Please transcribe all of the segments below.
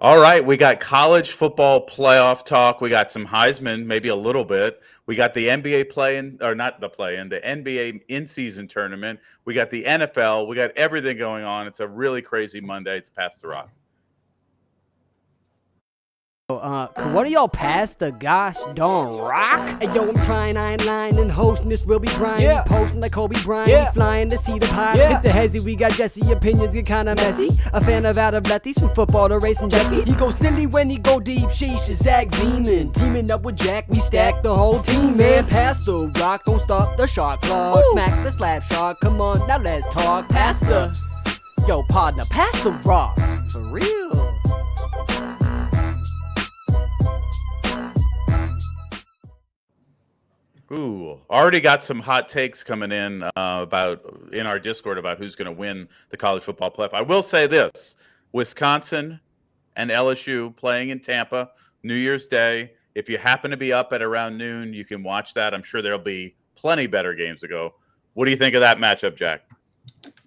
All right, we got college football playoff talk. We got some Heisman, maybe a little bit. We got the NBA play-in, or not the play-in, the NBA in-season tournament. We got the NFL. We got everything going on. It's a really crazy Monday. It's Past the Rock. Could one of y'all pass the gosh darn rock? Hey yo, I'm trying, I ain't lying, and hosting this will be Brian. Yeah. Posting like Kobe Bryant, Yeah. flying to see the pie. Yeah. Hit the hezzy, we got Jesse, opinions get kinda messy. A fan of out of Letties, from football to racing jet skis. He go silly when he go deep, sheesh, is Zach Zeman. Teaming up with Jack, we stack the whole team, man. Pass the rock, don't stop the shot clock. Woo. Smack the slap shot, come on, now let's talk. Pass the, yo partner, pass the rock, for real. Ooh, already got some hot takes coming in in our Discord about who's going to win the college football playoff. I will say this: Wisconsin and LSU playing in Tampa, New Year's Day. If you happen to be up at around noon, you can watch that. I'm sure there'll be plenty better games to go. What do you think of that matchup, Jack?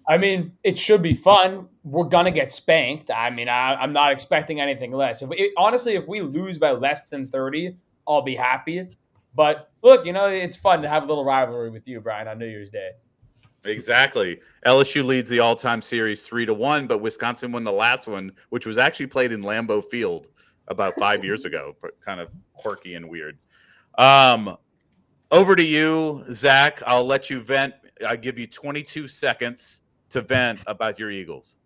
I mean, it should be fun. We're gonna get spanked. I mean, I'm not expecting anything less. Honestly, if we lose by less than 30, I'll be happy. But look, it's fun to have a little rivalry with you, Brian, on New Year's Day. Exactly. LSU leads the all-time series 3-1, but Wisconsin won the last one, which was actually played in Lambeau Field about 5 years ago. But kind of quirky and weird. Over to you, Zach. I'll let you vent. I give you 22 seconds to vent about your Eagles.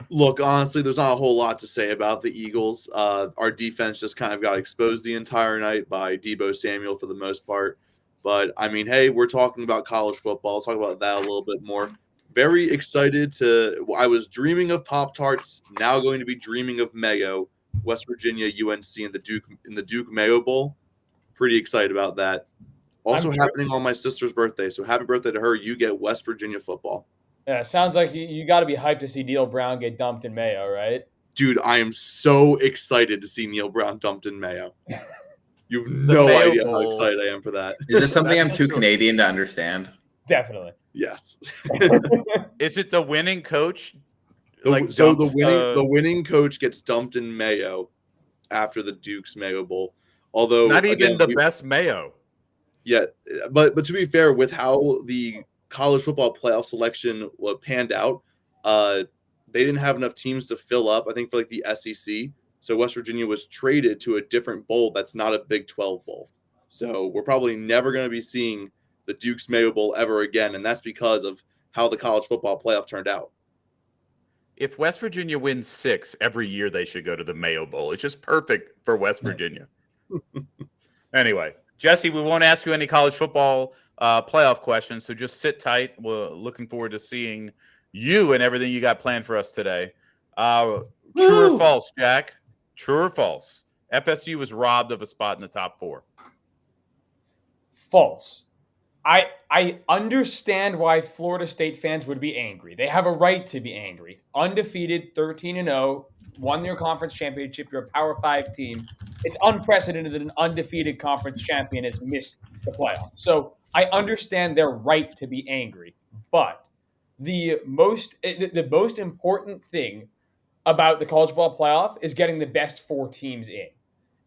Look, honestly, there's not a whole lot to say about the Eagles. Our defense just kind of got exposed the entire night by Deebo Samuel for the most part. But, I mean, hey, we're talking about college football. Let's talk about that a little bit more. Very excited I was dreaming of Pop-Tarts, now going to be dreaming of Mayo, West Virginia, UNC, in the Duke Mayo Bowl. Pretty excited about that. Also happening on my sister's birthday. So happy birthday to her. You get West Virginia football. Yeah, sounds like you got to be hyped to see Neil Brown get dumped in Mayo, right? Dude, I am so excited to see Neil Brown dumped in Mayo. You have no idea how excited I am for that. Is this something I'm too Canadian to understand? Definitely. Yes. Is it the winning coach? The winning coach gets dumped in Mayo after the Duke's Mayo Bowl. Although not even the best Mayo. Yeah, but to be fair, with how the college football playoff selection panned out, they didn't have enough teams to fill up, I think, for like the SEC. So West Virginia was traded to a different bowl that's not a Big 12 bowl. So we're probably never going to be seeing the Duke's Mayo Bowl ever again, and that's because of how the college football playoff turned out. If West Virginia wins 6 every year, they should go to the Mayo Bowl. It's just perfect for West Virginia. Anyway, Jesse, we won't ask you any college football playoff questions, so just sit tight. We're looking forward to seeing you and everything you got planned for us today. True or false, Jack? True or false? FSU was robbed of a spot in the top 4. False. I understand why Florida State fans would be angry. They have a right to be angry. Undefeated, 13-0, won their conference championship. You're a Power 5 team. It's unprecedented that an undefeated conference champion has missed the playoffs. So I understand their right to be angry. But the most important thing about the college football playoff is getting the best 4 teams in.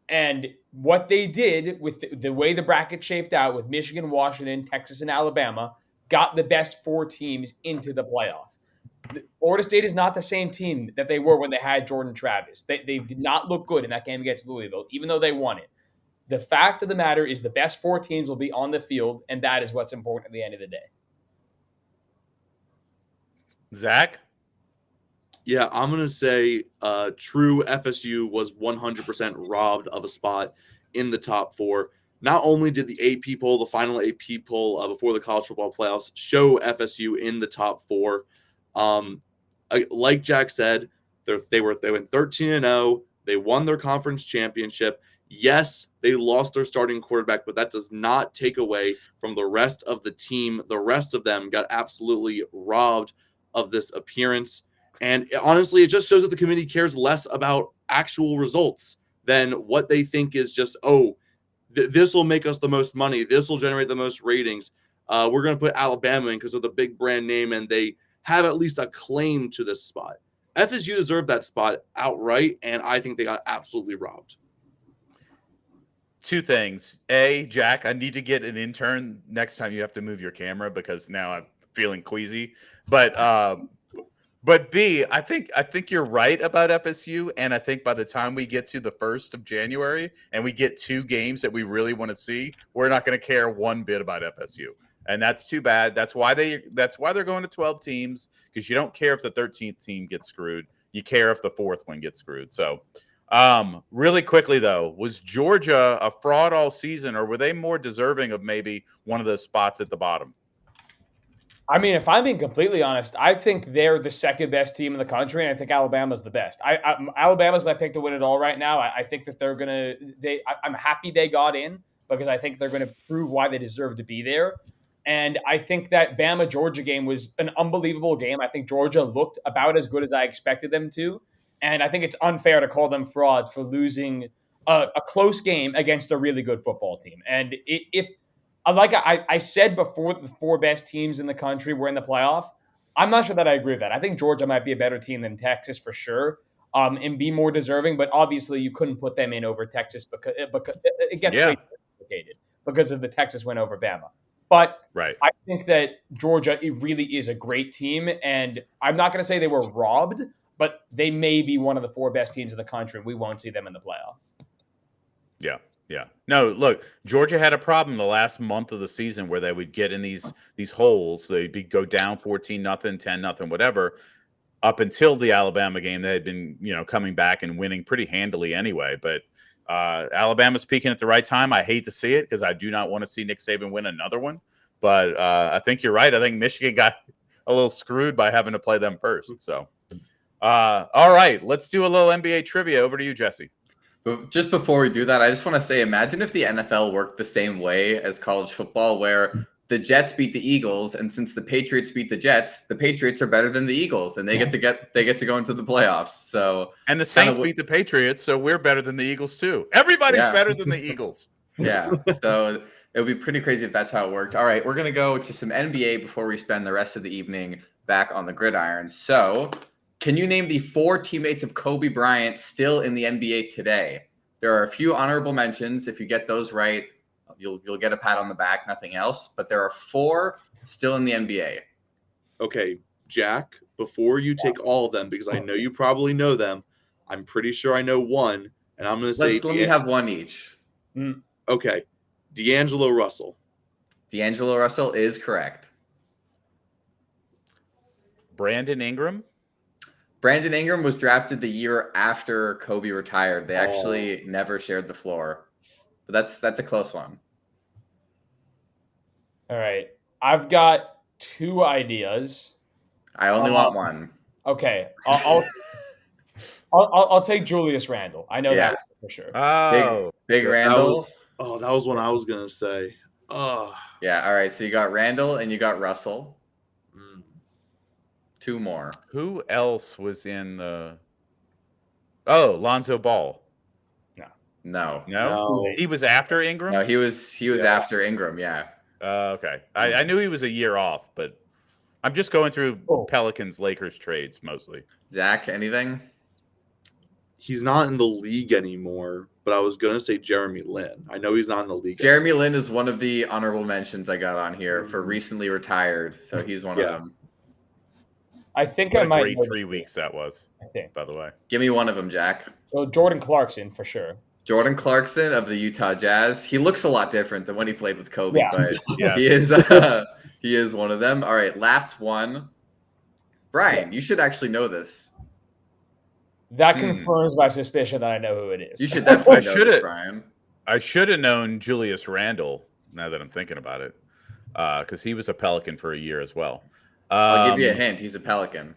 And what they did with the way the bracket shaped out with Michigan, Washington, Texas, and Alabama got the best 4 teams into the playoff. Florida State is not the same team that they were when they had Jordan Travis. They did not look good in that game against Louisville, even though they won it. The fact of the matter is the best 4 teams will be on the field, and that is what's important at the end of the day. Zach? Yeah, I'm going to say true, FSU was 100% robbed of a spot in the top 4. Not only did the AP poll, the final AP poll before the college football playoffs, show FSU in the top 4. Like Jack said, they went 13-0. They won their conference championship. Yes, they lost their starting quarterback, but that does not take away from the rest of the team. The rest of them got absolutely robbed of this appearance. And honestly, it just shows that the committee cares less about actual results than what they think is just, this will make us the most money. This will generate the most ratings. We're going to put Alabama in because of the big brand name, and they have at least a claim to this spot. FSU deserved that spot outright, and I think they got absolutely robbed. Two things. A, Jack, I need to get an intern next time you have to move your camera because now I'm feeling queasy. But B, I think you're right about FSU, and I think by the time we get to the 1st of January and we get 2 games that we really want to see, we're not going to care one bit about FSU. And that's too bad. That's why they're going to 12 teams, because you don't care if the 13th team gets screwed. You care if the 4th one gets screwed. So really quickly though, was Georgia a fraud all season, or were they more deserving of maybe one of those spots at the bottom? I mean, if I'm being completely honest, I think they're the second best team in the country, and I think Alabama's the best. Alabama's my pick to win it all right now. I think that they're gonna. I'm happy they got in because I think they're going to prove why they deserve to be there. And I think that Bama Georgia game was an unbelievable game. I think Georgia looked about as good as I expected them to, and I think it's unfair to call them frauds for losing a close game against a really good football team. And if like I said before, the 4 best teams in the country were in the playoff. I'm not sure that I agree with that. I think Georgia might be a better team than Texas for sure, and be more deserving. But obviously, you couldn't put them in over Texas because it gets way complicated because of the Texas win over Bama. But right. I think that Georgia really is a great team, and I'm not going to say they were robbed, but they may be one of the 4 best teams in the country. We won't see them in the playoff. Yeah. Yeah. No, look, Georgia had a problem the last month of the season where they would get in these holes. They'd go down 14-0, 10-0, whatever. Up until the Alabama game, they had been, coming back and winning pretty handily anyway. But Alabama's peaking at the right time. I hate to see it because I do not want to see Nick Saban win another one. But I think you're right. I think Michigan got a little screwed by having to play them first. So, all right, let's do a little NBA trivia. Over to you, Jesse. But just before we do that, I just want to say, imagine if the NFL worked the same way as college football, where the Jets beat the Eagles, and since the Patriots beat the Jets, the Patriots are better than the Eagles, and they get to go into the playoffs. So, and the Saints beat the Patriots, so we're better than the Eagles too. Everybody's better than the Eagles. Yeah, so it would be pretty crazy if that's how it worked. All right, we're gonna go to some NBA before we spend the rest of the evening back on the gridiron. So, can you name the 4 teammates of Kobe Bryant still in the NBA today? There are a few honorable mentions. If you get those right, you'll get a pat on the back, nothing else. But there are 4 still in the NBA. Okay, Jack, before you take all of them, because I know you probably know them, I'm pretty sure I know one, and I'm going to say... Let me have one each. Okay, D'Angelo Russell. D'Angelo Russell is correct. Brandon Ingram? Brandon Ingram was drafted the year after Kobe retired. They actually never shared the floor. But that's a close one. All right. I've got 2 ideas. I only want one. Okay. I'll take Julius Randle. I know that for sure. Oh. Big Randle. That was one I was going to say. Oh. Yeah, all right. So you got Randle and you got Russell. 2 more. Who else was in the... Oh, Lonzo Ball. No. He was after Ingram? No, he was after Ingram, yeah. Okay. I knew he was a year off, but I'm just going through Pelicans-Lakers trades mostly. Zach, anything? He's not in the league anymore, but I was going to say Jeremy Lin. I know he's not in the league Jeremy Lin is one of the honorable mentions I got on here for recently retired, so he's one of them. I think what I might. Great 3 weeks that was. I think. By the way, give me one of them, Jack. Well, Jordan Clarkson for sure. Jordan Clarkson of the Utah Jazz. He looks a lot different than when he played with Kobe, but he is one of them. All right, last one. Brian, you should actually know this. That confirms my suspicion that I know who it is. You should definitely know this, Brian. I should have known Julius Randle. Now that I'm thinking about it, because he was a Pelican for a year as well. I'll give you a hint. He's a Pelican.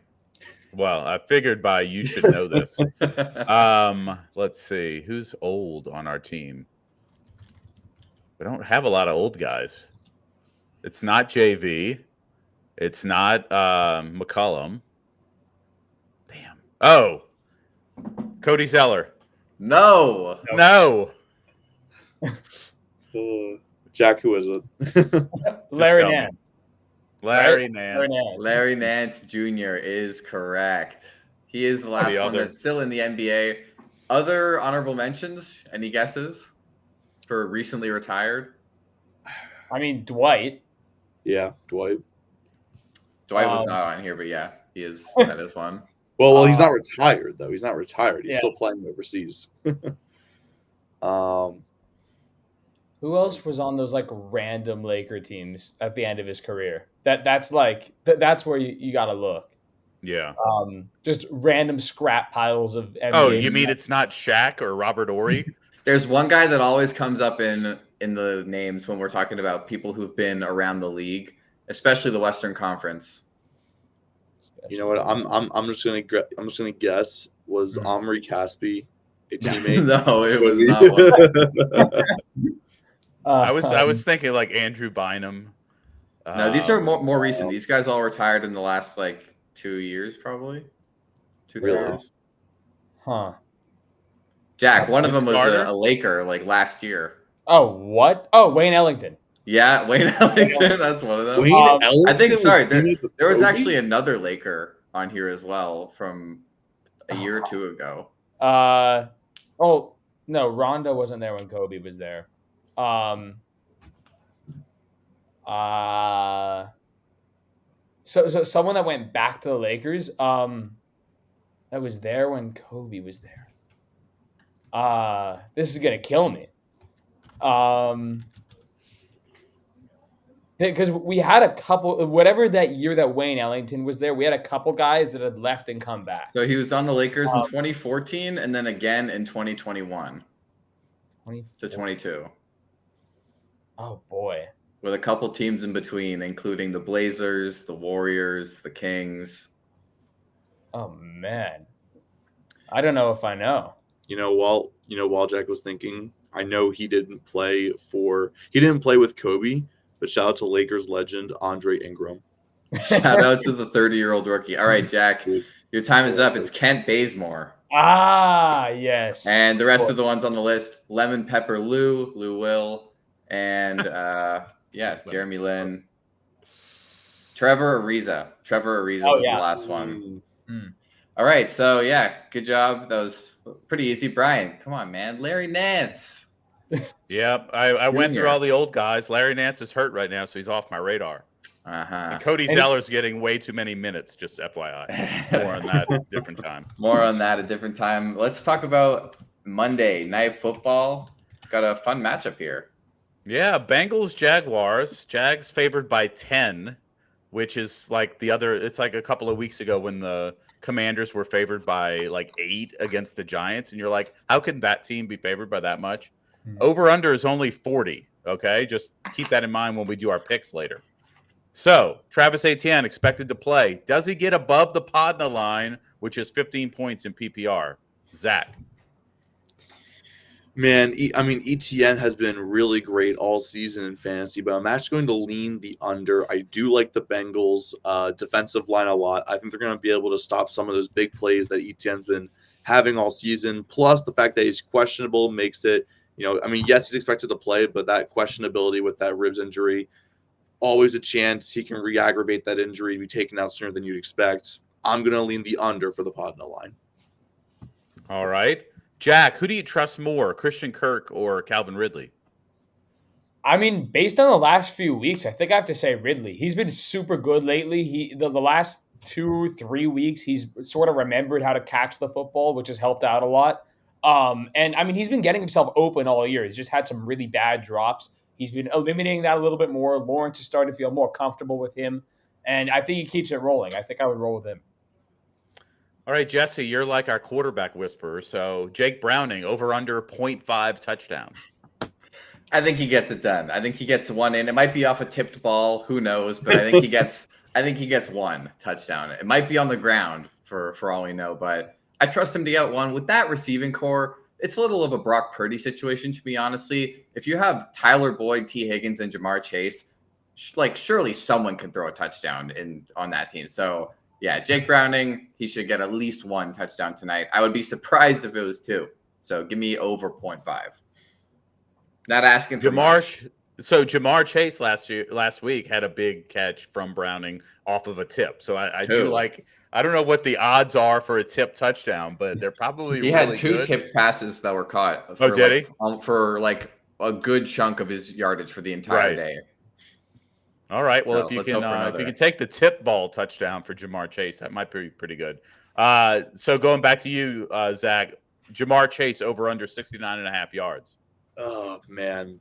Well, I figured by you should know this. Let's see. Who's old on our team? We don't have a lot of old guys. It's not JV. It's not McCollum. Damn. Oh. Cody Zeller. No. Jack, who is it? Larry Nance. Larry Nance. Larry Nance Jr. is correct. He is the last the one other. that's still in the NBA. Other honorable mentions? Any guesses for recently retired? I mean, Dwight. Yeah, Dwight. Dwight was not on here, but yeah, he is. That is one. Well, he's not retired though. He's not retired. He's Yeah. still playing overseas. Who else was on those like random Laker teams at the end of his career? That's where you got to look. Yeah. Just random scrap piles of NBA. Oh, you mean it's not Shaq or Robert Ory? There's one guy that always comes up in the names when we're talking about people who've been around the league, especially the Western Conference. You know what? I'm just gonna guess was Omri Caspi a teammate? No, it was not one. I was thinking like Andrew Bynum. No, these are more recent. These guys all retired in the last like 2 years, probably. 2 3 Really? years. Huh. Jack, one of Vince them was Carter? a Laker like last year. Oh, what? Oh, Wayne Ellington. Yeah, Wayne Ellington. That's one of them. Wayne Ellington I think. was Sorry, teammates with there was Kobe? actually another Laker on here as well from a year or two ago. Oh no, Rondo wasn't there when Kobe was there. So someone that went back to the Lakers, that was there when Kobe was there. This is gonna kill me. Because we had a couple, whatever that year that Wayne Ellington was there, we had a couple guys that had left and come back. So he was on the Lakers in 2014 and then again in 2021 to 22. Oh boy. With a couple teams in between, including the Blazers, the Warriors, the Kings. Oh man. I don't know if I know. While Jack was thinking, I know he didn't play with Kobe, but shout out to Lakers legend Andre Ingram. Shout out to the 30-year-old rookie. All right, Jack, your time is up. It's Kent Bazemore. Ah, yes. And the rest of the ones on the list, Lemon Pepper Lou Will, and Jeremy Lin. Trevor Ariza. Was the last one. All right, so yeah, good job. That was pretty easy. Brian, come on, man. Larry Nance. Yeah, I went through all the old guys. Larry Nance is hurt right now, so he's off my radar. And Cody Zeller's getting way too many minutes, just FYI. More on that at a different time. More on that at a different time. Let's talk about Monday Night Football. Got a fun matchup here. Yeah, Bengals Jaguars. Jags favored by 10, which is like it's like a couple of weeks ago when the Commanders were favored by like 8 against the Giants. And you're like, how can that team be favored by that much? Over under is only 40. Okay, just keep that in mind when we do our picks later. So Travis Etienne expected to play. Does he get above the Podna line, which is 15 points in PPR? Zach. Man, Etienne has been really great all season in fantasy, but I'm actually going to lean the under. I do like the Bengals' defensive line a lot. I think they're going to be able to stop some of those big plays that Etienne's been having all season. Plus, the fact that he's questionable makes it, yes, he's expected to play, but that questionability with that ribs injury, always a chance he can re-aggravate that injury, be taken out sooner than you'd expect. I'm going to lean the under for the Podna line. All right. Jack, who do you trust more, Christian Kirk or Calvin Ridley? I mean, based on the last few weeks, I think I have to say Ridley. He's been super good lately. The last 2-3 weeks, he's sort of remembered how to catch the football, which has helped out a lot. And I mean, he's been getting himself open all year. He's just had some really bad drops. He's been eliminating that a little bit more. Lawrence is starting to feel more comfortable with him. And I think he keeps it rolling. I think I would roll with him. All right, Jesse, you're like our quarterback whisperer. So Jake Browning, over under 0.5 touchdowns. I think he gets it done. I think he gets one in. It might be off a tipped ball. Who knows? But I think he gets one touchdown. It might be on the ground for all we know. But I trust him to get one. With that receiving core, it's a little of a Brock Purdy situation, to be honestly. If you have Tyler Boyd, T. Higgins, and Jamar Chase, surely someone can throw a touchdown on that team. So, yeah, Jake Browning, he should get at least one touchdown tonight. I would be surprised if it was 2. So give me over 0.5. Not asking for much. So Jamar Chase last week had a big catch from Browning off of a tip. So I do Who? like. I don't know what the odds are for a tip touchdown, but they're probably He had really 2 good. tipped passes that were caught Oh, did for like a good chunk of his yardage for the entire Right. day. All right. Well, So if you let's hope for can another. take the tip ball touchdown for Jamar Chase, that might be pretty good. So going back to you, Zach, Jamar Chase over under 69.5 yards. Oh man,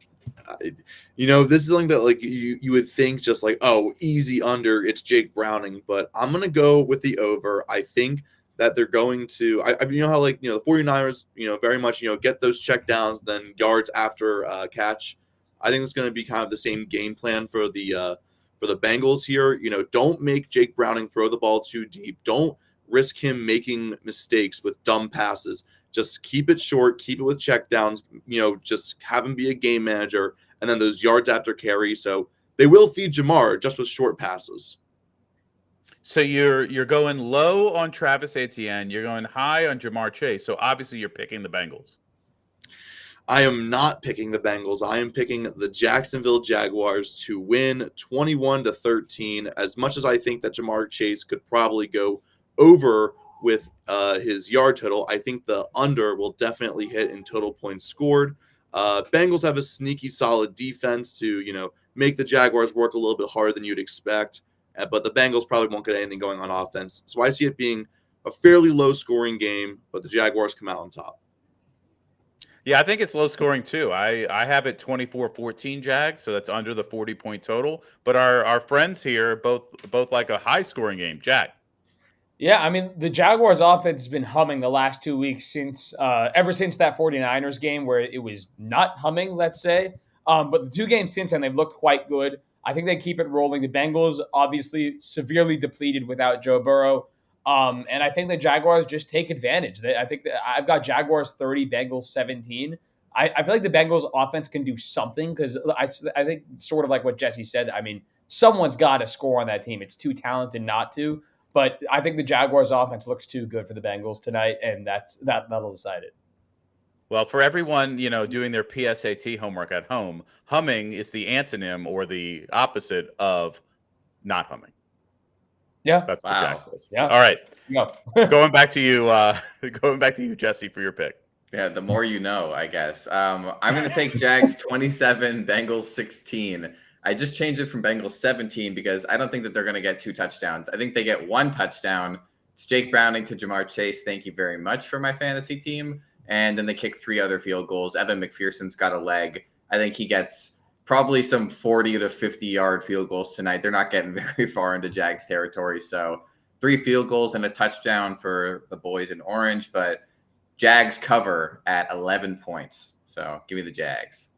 this is something that like you would think just like, oh, easy under, it's Jake Browning, but I'm gonna go with the over. I think that they're going to how like the 49ers very much get those check downs, then yards after catch. I think it's going to be kind of the same game plan for the Bengals here. Don't make Jake Browning throw the ball too deep. Don't risk him making mistakes with dumb passes. Just keep it short, keep it with check downs, just have him be a game manager, and then those yards after carry. So they will feed Jamar just with short passes. So you're going low on Travis Etienne, you're going high on Jamar Chase. So obviously you're picking the Bengals. I am not picking the Bengals. I am picking the Jacksonville Jaguars to win 21-13. As much as I think that Jamar Chase could probably go over with his yard total, I think the under will definitely hit in total points scored. Bengals have a sneaky solid defense to make the Jaguars work a little bit harder than you'd expect, but the Bengals probably won't get anything going on offense. So I see it being a fairly low scoring game, but the Jaguars come out on top. Yeah, I think it's low scoring too. I have it 24-14 Jags, so that's under the 40-point total. But our friends here both like a high scoring game. Jack. Yeah, I mean, the Jaguars offense has been humming the last 2 weeks ever since that 49ers game where it was not humming, let's say. But the 2 games since then, they've looked quite good. I think they keep it rolling. The Bengals obviously severely depleted without Joe Burrow. And I think the Jaguars just take advantage. I think that I've got Jaguars 30, Bengals 17. I feel like the Bengals offense can do something because I think sort of like what Jesse said. I mean, someone's got to score on that team. It's too talented not to. But I think the Jaguars offense looks too good for the Bengals tonight, and that'll decide it. Well, for everyone, doing their PSAT homework at home, humming is the antonym or the opposite of not humming. Yeah. That's what Jack says. Yeah. All right. No. Going back to you, Jesse, for your pick. Yeah, the more you know, I guess. I'm going to take Jags 27, Bengals 16. I just changed it from Bengals 17 because I don't think that they're going to get 2 touchdowns. I think they get 1 touchdown. It's Jake Browning to Jamar Chase. Thank you very much for my fantasy team. And then they kick 3 other field goals. Evan McPherson's got a leg. I think he gets probably some 40 to 50-yard field goals tonight. They're not getting very far into Jags territory. So 3 field goals and a touchdown for the boys in orange. But Jags cover at 11 points. So give me the Jags.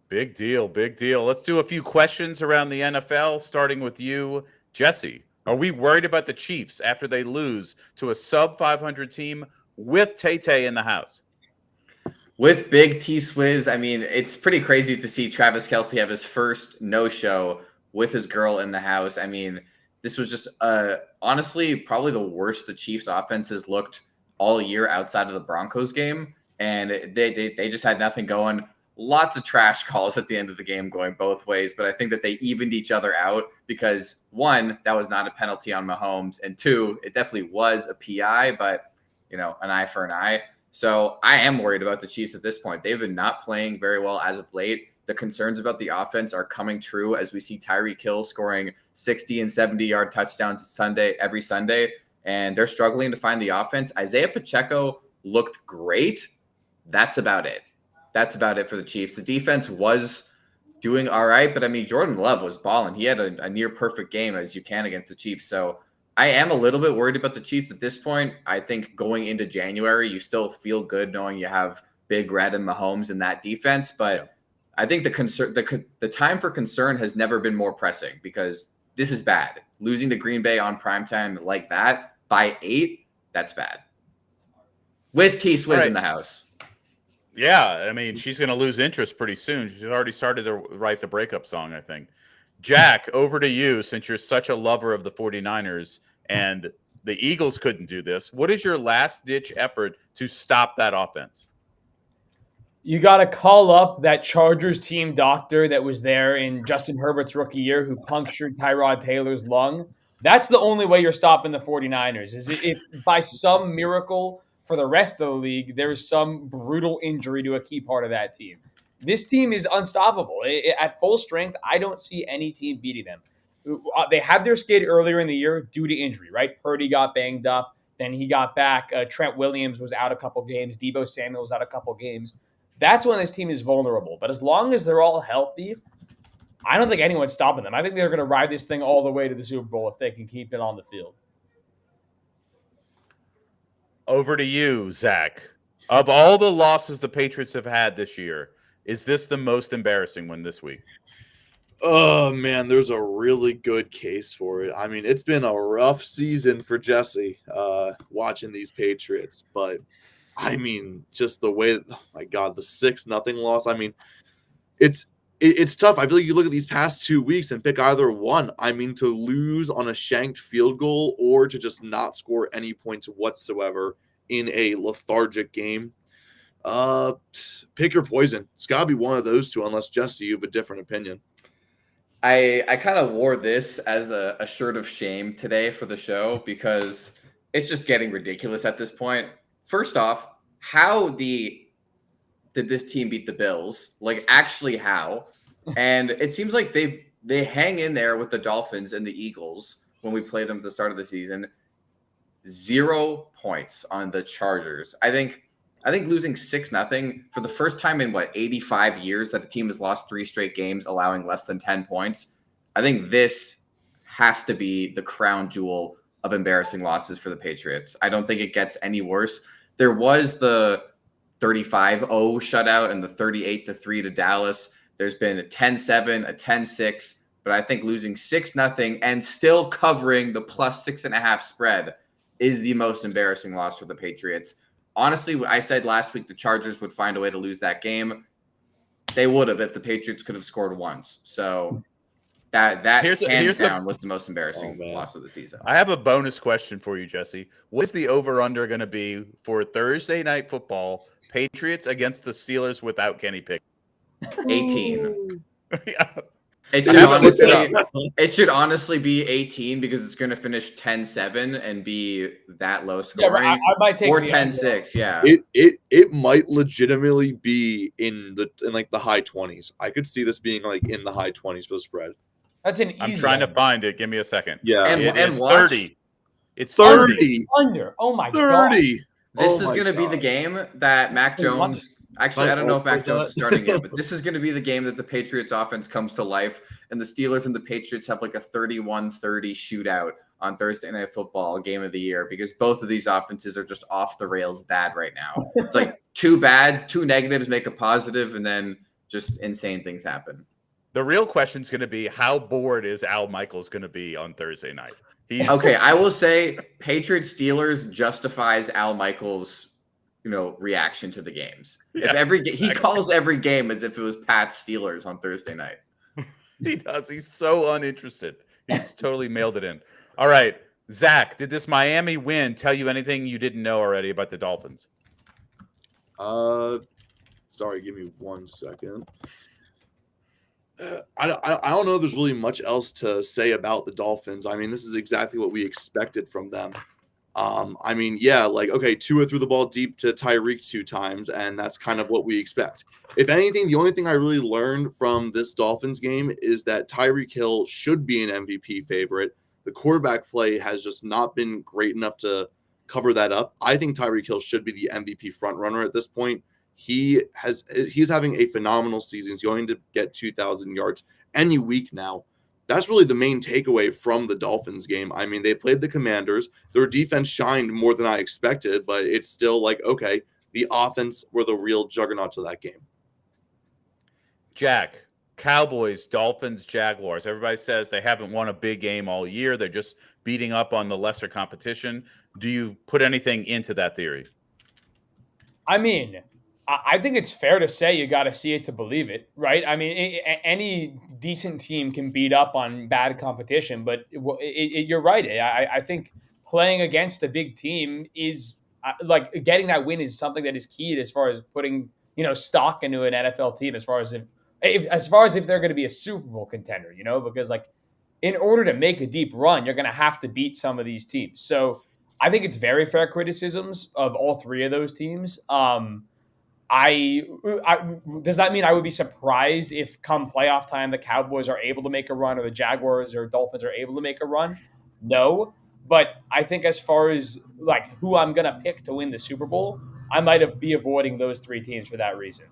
Big deal. Big deal. Let's do a few questions around the NFL, starting with you, Jesse. Are we worried about the Chiefs after they lose to a sub-500 team with Tay-Tay in the house? With Big T-Swizz, I mean, it's pretty crazy to see Travis Kelce have his first no-show with his girl in the house. I mean, this was just honestly probably the worst the Chiefs offense has looked all year outside of the Broncos game. And they just had nothing going. Lots of trash calls at the end of the game going both ways, but I think that they evened each other out because 1, that was not a penalty on Mahomes, and 2, it definitely was a PI, but an eye for an eye. So I am worried about the Chiefs at this point. They've been not playing very well as of late. The concerns about the offense are coming true as we see Tyreek Hill scoring 60 and 70-yard touchdowns every Sunday, and they're struggling to find the offense. Isaiah Pacheco looked great. That's about it. That's about it for the Chiefs. The defense was doing all right, but I mean, Jordan Love was balling. He had a near perfect game as you can against the Chiefs. So I am a little bit worried about the Chiefs at this point. I think going into January, you still feel good knowing you have Big Red and Mahomes in that defense. But I think the time for concern has never been more pressing because this is bad. Losing to Green Bay on primetime like that by 8, that's bad. With T-Swizz in the house. Yeah, I mean, she's going to lose interest pretty soon. She's already started to write the breakup song, I think. Jack, over to you, since you're such a lover of the 49ers and the Eagles couldn't do this. What is your last-ditch effort to stop that offense? You got to call up that Chargers team doctor that was there in Justin Herbert's rookie year who punctured Tyrod Taylor's lung. That's the only way you're stopping the 49ers, is if by some miracle for the rest of the league, there is some brutal injury to a key part of that team. This team is unstoppable. At full strength, I don't see any team beating them. They had their skid earlier in the year due to injury, right? Purdy got banged up. Then he got back. Trent Williams was out a couple games. Deebo Samuel was out a couple games. That's when this team is vulnerable. But as long as they're all healthy, I don't think anyone's stopping them. I think they're going to ride this thing all the way to the Super Bowl if they can keep it on the field. Over to you, Zach. Of all the losses the Patriots have had this year, is this the most embarrassing one this week? Oh, man, there's a really good case for it. I mean, it's been a rough season for Jesse watching these Patriots. But, I mean, just the way, oh my God, the 6-0 loss. I mean, it's tough. I feel like you look at these past 2 weeks and pick either one. I mean, to lose on a shanked field goal or to just not score any points whatsoever in a lethargic game. Pick your poison. It's got to be one of those two, unless, Jesse, you have a different opinion. I kind of wore this as a shirt of shame today for the show because it's just getting ridiculous at this point. First off, how did this team beat the Bills? Like, actually how? And it seems like they hang in there with the Dolphins and the Eagles when we play them at the start of the season. 0 points on the Chargers. I think losing 6-0 for the first time in 85 years that the team has lost 3 straight games, allowing less than 10 points. I think this has to be the crown jewel of embarrassing losses for the Patriots. I don't think it gets any worse. There was the 35-0 shutout and the 38-3 to Dallas. There's been a 10-7, a 10-6, but I think losing 6-0 and still covering the plus 6.5 spread is the most embarrassing loss for the Patriots. Honestly, I said last week the Chargers would find a way to lose that game. They would have if the Patriots could have scored once. So that hands down was the most embarrassing loss of the season. I have a bonus question for you, Jesse. What is the over-under going to be for Thursday Night Football, Patriots against the Steelers without Kenny Pickett? 18. Yeah. It should honestly be 18 because it's going to finish 10-7 and be that low scoring. Yeah, I might take or the 10-6. Yeah. It might legitimately be in like the high 20s. I could see this being like in the high 20s for the spread. That's an easy I'm trying to under. find it. Give me a second. Yeah. It is watch. 30. It's 30. Under. Oh my 30. God. This is going to be the game that Mac Jones. Actually, I don't know if Mac Jones is starting it, but this is going to be the game that the Patriots offense comes to life, and the Steelers and the Patriots have like a 31-30 shootout on Thursday Night Football, game of the year, because both of these offenses are just off the rails bad right now. It's like 2 negatives make a positive, and then just insane things happen. The real question is going to be how bored is Al Michaels going to be on Thursday night? Okay, I will say Patriots Steelers justifies Al Michaels' reaction to the games. Yeah, he calls every game as if it was Pat's Steelers on Thursday night. He does. He's so uninterested. He's totally mailed it in. All right, Zach, did this Miami win tell you anything you didn't know already about the Dolphins? Sorry, give me 1 second. I don't know if there's really much else to say about the Dolphins. I mean, this is exactly what we expected from them. I mean, yeah, like, okay, Tua threw the ball deep to Tyreek 2 times, and that's kind of what we expect. If anything, the only thing I really learned from this Dolphins game is that Tyreek Hill should be an MVP favorite. The quarterback play has just not been great enough to cover that up. I think Tyreek Hill should be the MVP frontrunner at this point. He's having a phenomenal season. He's going to get 2,000 yards any week now. That's really the main takeaway from the Dolphins game. I mean, they played the Commanders. Their defense shined more than I expected, but it's still like, okay, the offense were the real juggernauts of that game. Jack, Cowboys, Dolphins, Jaguars. Everybody says they haven't won a big game all year. They're just beating up on the lesser competition. Do you put anything into that theory? I mean, I think it's fair to say you got to see it to believe it, right? I mean, any decent team can beat up on bad competition, but you're right. I think playing against a big team is like getting that win is something that is key as far as putting stock into an NFL team as far as if they're going to be a Super Bowl contender, because like in order to make a deep run, you're going to have to beat some of these teams. So I think it's very fair criticisms of all three of those teams. I does that mean I would be surprised if come playoff time the Cowboys are able to make a run or the Jaguars or Dolphins are able to make a run? No, but I think as far as like who I'm gonna pick to win the Super Bowl, I might be avoiding those three teams for that reason.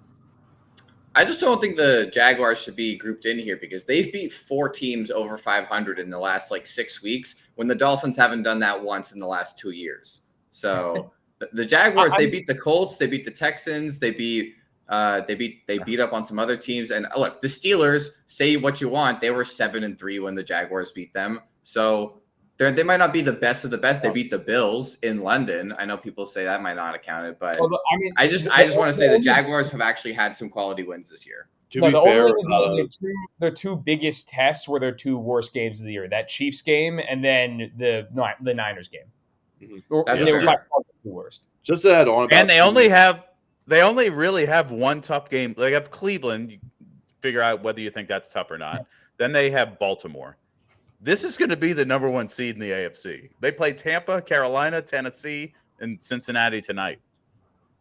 I just don't think the Jaguars should be grouped in here because they've beat 4 teams over 500 in the last like 6 weeks when the Dolphins haven't done that once in the last 2 years. So the Jaguars, they beat the Colts, they beat the Texans, they beat up on some other teams. And look, the Steelers, say what you want, they were 7-3 when the Jaguars beat them. So they might not be the best of the best. They beat the Bills in London. I know people say that might not account it, but I just want to say the Jaguars have actually had some quality wins this year. To be fair, their two biggest tests were their 2 worst games of the year: that Chiefs game and then the Niners game. That's They were fair. by far the 2 worst. just to add on, about And they only really have one tough game. They have Cleveland. You figure out whether you think that's tough or not. Then they have Baltimore. This is going to be the number 1 seed in the AFC. They play Tampa, Carolina, Tennessee, and Cincinnati tonight.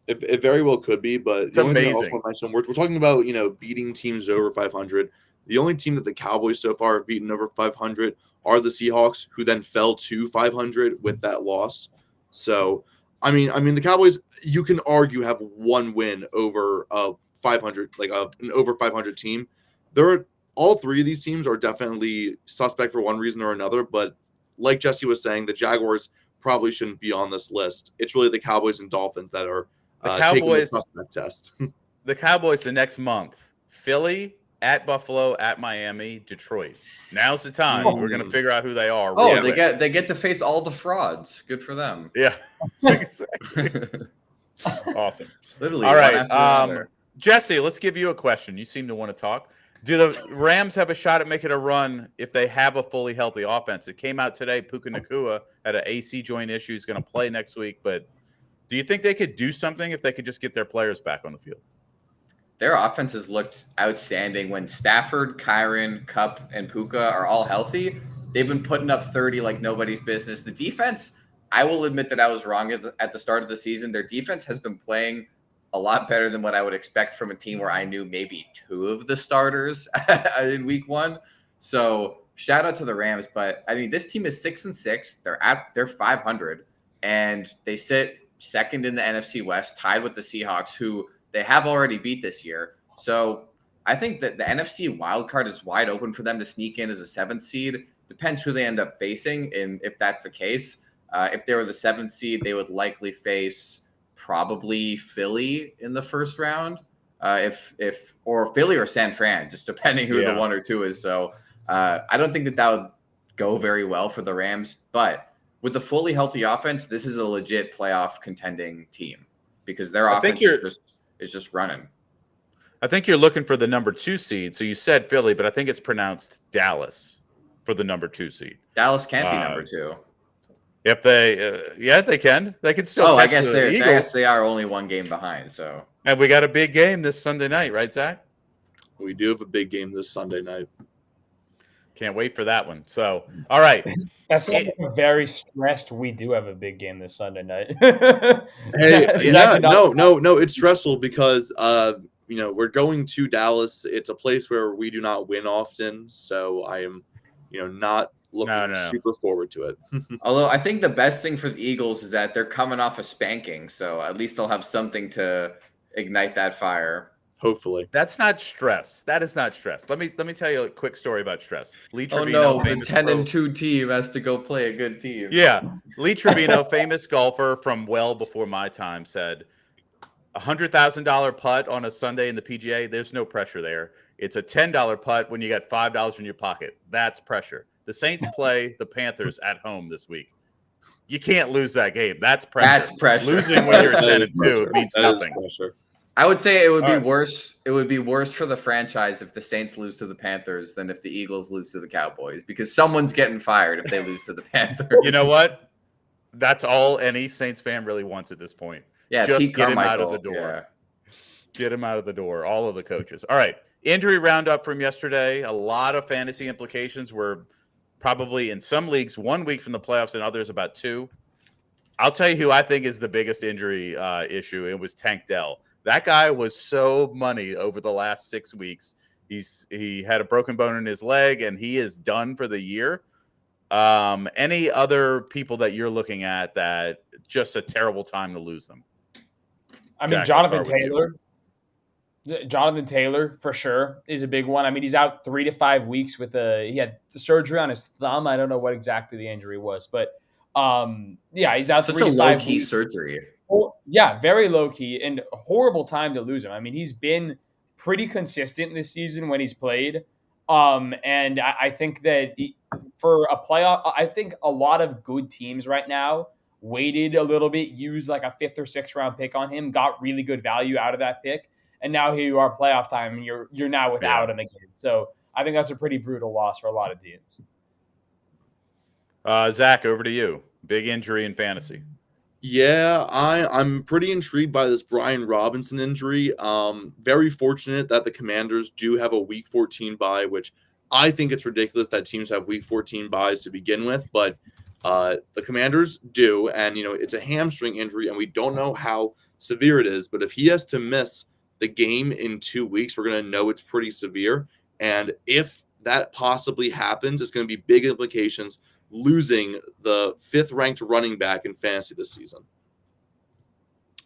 It very well could be, but It's the only thing I amazing. also want to mention, we're talking about beating teams over 500. The only team that the Cowboys so far have beaten over 500 are the Seahawks, who then fell to 500 with that loss. So, I mean, the Cowboys, you can argue, have one win over 500, like an over 500 team. All three of these teams are definitely suspect for one reason or another, but like Jesse was saying, the Jaguars probably shouldn't be on this list. It's really the Cowboys and Dolphins that are taking the suspect test. The Cowboys the next month: Philly, at Buffalo, at Miami, Detroit. Now's the time. We're going to figure out who they are. Oh, really. they get to face all the frauds. Good for them. Yeah. Exactly. Awesome. Literally. All one right. after another. Jesse, let's give you a question. You seem to want to talk. Do the Rams have a shot at making a run if they have a fully healthy offense? It came out today. Puka Nacua had an AC joint issue. He's going to play next week. But do you think they could do something if they could just get their players back on the field? Their offenses looked outstanding when Stafford, Kyron, Kupp, and Puka are all healthy. They've been putting up 30 like nobody's business. The defense, I will admit that I was wrong at the start of the season. Their defense has been playing a lot better than what I would expect from a team where I knew maybe 2 of the starters in week 1. So shout out to the Rams. But I mean, this team is 6-6. They're 500, and they sit second in the NFC West, tied with the Seahawks, who they have already beat this year. So I think that the NFC wildcard is wide open for them to sneak in as a 7th seed. Depends who they end up facing, and if that's the case. If they were the 7th seed, they would likely face probably Philly in the first round, or Philly or San Fran, just depending who the 1 or 2 is. So I don't think that would go very well for the Rams. But with the fully healthy offense, this is a legit playoff contending team because their offense is just running. I think you're looking for the number 2 seed. So you said Philly, but I think it's pronounced Dallas for the number 2 seed. Dallas can't be number 2. If they, they can. They can still. I catch guess the Eagles. I guess they are only 1 game behind. So, and we got a big game this Sunday night, right, Zach? We do have a big game this Sunday night. Can't wait for that one. So, all right. That's very stressed. We do have a big game this Sunday night. Hey, no, it's stressful because we're going to Dallas. It's a place where we do not win often, so I am, not looking super forward to it. Although I think the best thing for the Eagles is that they're coming off a spanking, so at least they'll have something to ignite that fire. Hopefully. That's not stress. That is not stress. Let me tell you a quick story about stress. Lee Oh Trevino, no, the 10-2 team has to go play a good team. Yeah, Lee Trevino, famous golfer from well before my time, said $100,000 putt on a Sunday in the PGA. There's no pressure there. It's a $10 putt when you got $5 in your pocket. That's pressure. The Saints play the Panthers at home this week. You can't lose that game. That's pressure. That's pressure. Losing when you're 10-2 means nothing. I would say it would be worse. It would be worse for the franchise if the Saints lose to the Panthers than if the Eagles lose to the Cowboys, because someone's getting fired if they lose to the Panthers. You know what? That's all any Saints fan really wants at this point. Yeah, just Pete get him Carmichael, out of the door. Yeah. Get him out of the door. All of the coaches. All right. Injury roundup from yesterday. A lot of fantasy implications. Were probably in some leagues 1 week from the playoffs and others about 2. I'll tell you who I think is the biggest injury issue. It was Tank Dell. That guy was so money over the last 6 weeks. He had a broken bone in his leg, and he is done for the year. Any other people that you're looking at that just a terrible time to lose them? I mean, Jack, Jonathan I'll start with you. Taylor. Jonathan Taylor for sure is a big one. I mean, he's out 3 to 5 weeks with he had the surgery on his thumb. I don't know what exactly the injury was, but yeah, he's out Such 3 a to 5 low-key weeks. surgery. Oh, yeah, very low key and horrible time to lose him. I mean, he's been pretty consistent this season when he's played. And I think that for a playoff, I think a lot of good teams right now waited a little bit, used like a 5th or 6th round pick on him, got really good value out of that pick. And now here you are playoff time and you're now without him again. So I think that's a pretty brutal loss for a lot of teams. Zach, over to you. Big injury in fantasy. Yeah, I'm pretty intrigued by this Brian Robinson injury. Very fortunate that the Commanders do have a Week 14 bye, which I think it's ridiculous that teams have Week 14 byes to begin with, but the Commanders do, and it's a hamstring injury, and we don't know how severe it is. But if he has to miss the game in 2 weeks, we're going to know it's pretty severe. And if that possibly happens, it's going to be big implications, losing the 5th ranked running back in fantasy this season.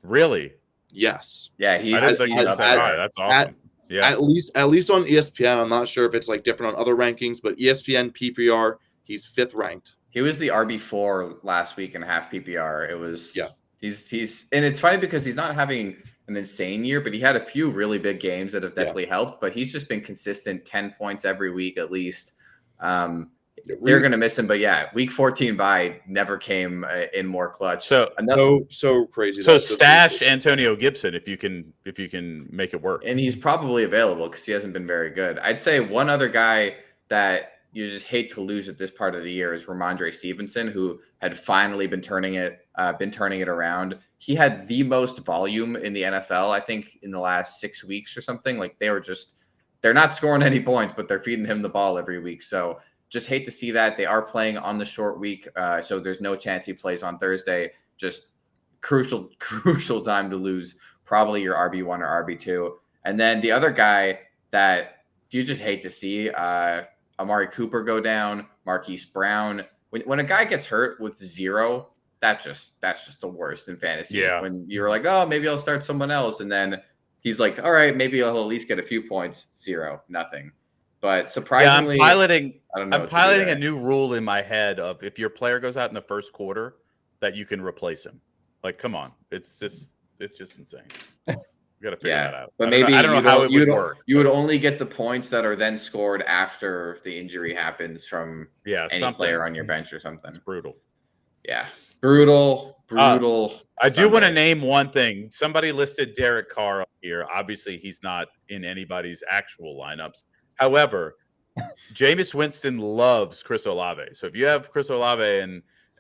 Really? Yes. Yeah, I didn't think you'd say that. That's awesome. Yeah. At least on ESPN. I'm not sure if it's like different on other rankings, but ESPN PPR, he's 5th ranked. He was the RB4 last week in half PPR. It was yeah. He's and it's funny because he's not having an insane year, but he had a few really big games that have definitely helped. But he's just been consistent, 10 points every week at least. They're going to miss him, but yeah, Week 14 bye never came in more clutch. So so crazy. So stash Antonio Gibson if you can make it work. And he's probably available because he hasn't been very good. I'd say one other guy that you just hate to lose at this part of the year is Ramondre Stevenson, who had finally been turning it around. He had the most volume in the NFL, I think, in the last 6 weeks or something. Like they're not scoring any points, but they're feeding him the ball every week. So just hate to see that. They are playing on the short week, so there's no chance he plays on Thursday. Just crucial time to lose probably your RB1 or RB2. And then the other guy that you just hate to see, Amari Cooper go down, Marquise Brown. When a guy gets hurt with 0, that's just the worst in fantasy. Yeah. When you're like, oh, maybe I'll start someone else, and then he's like, all right, maybe I'll at least get a few points. 0, nothing. But surprisingly, I'm piloting a new rule in my head of if your player goes out in the first quarter, that you can replace him. Like, come on, it's just insane. We got to figure that out. But maybe I don't know how it would work. You would only get the points that are then scored after the injury happens from any player on your bench or something. It's brutal. Yeah, brutal. I do want to name one thing. Somebody listed Derek Carr up here. Obviously, he's not in anybody's actual lineups. However, Jameis Winston loves Chris Olave. So if you have Chris Olave